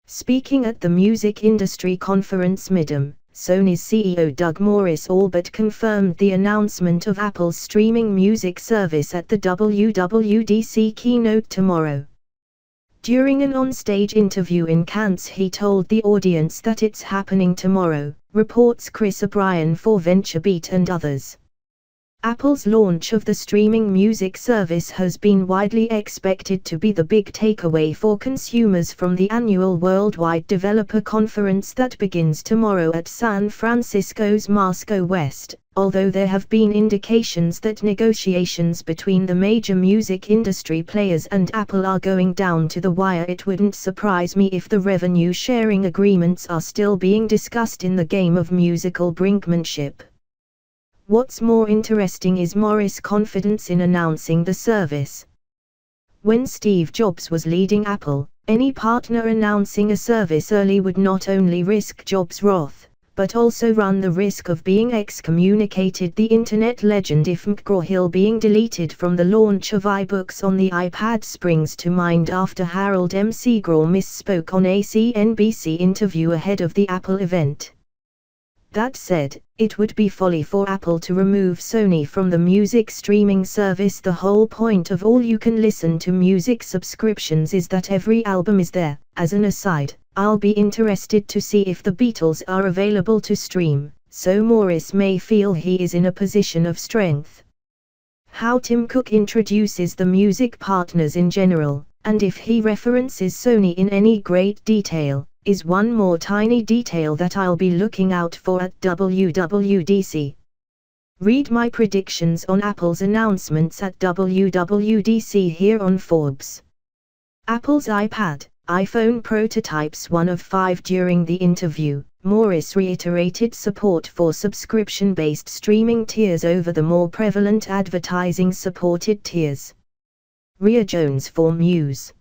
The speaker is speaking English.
Speaking at the music industry conference Midem, Sony's CEO Doug Morris all but confirmed the announcement of Apple's streaming music service at the WWDC keynote tomorrow. During an on-stage interview in Cannes, he told the audience that it's happening tomorrow, reports Chris O'Brien for VentureBeat and others. Apple's launch of the streaming music service has been widely expected to be the big takeaway for consumers from the annual Worldwide Developer Conference that begins tomorrow at San Francisco's Moscone West, although there have been indications that negotiations between the major music industry players and Apple are going down to the wire. It wouldn't surprise me if the revenue-sharing agreements are still being discussed in the game of musical brinkmanship. What's more interesting is Morris' confidence in announcing the service. When Steve Jobs was leading Apple, any partner announcing a service early would not only risk Jobs' wrath, but also run the risk of being excommunicated. The internet legend if McGraw-Hill being deleted from the launch of iBooks on the iPad springs to mind after Harold M. Seagraw misspoke on a CNBC interview ahead of the Apple event. That said, it would be folly for Apple to remove Sony from the music streaming service. The whole point of all-you-can-listen-to music subscriptions is that every album is there. As an aside, I'll be interested to see if the Beatles are available to stream, so Morris may feel he is in a position of strength. How Tim Cook introduces the music partners in general, and if he references Sony in any great detail, is one more tiny detail that I'll be looking out for at WWDC. Read my predictions on Apple's announcements at WWDC here on Forbes. Apple's iPhone prototypes one of 5. During the interview, Morris reiterated support for subscription-based streaming tiers over the more prevalent advertising-supported tiers. Rhea Jones for Muse.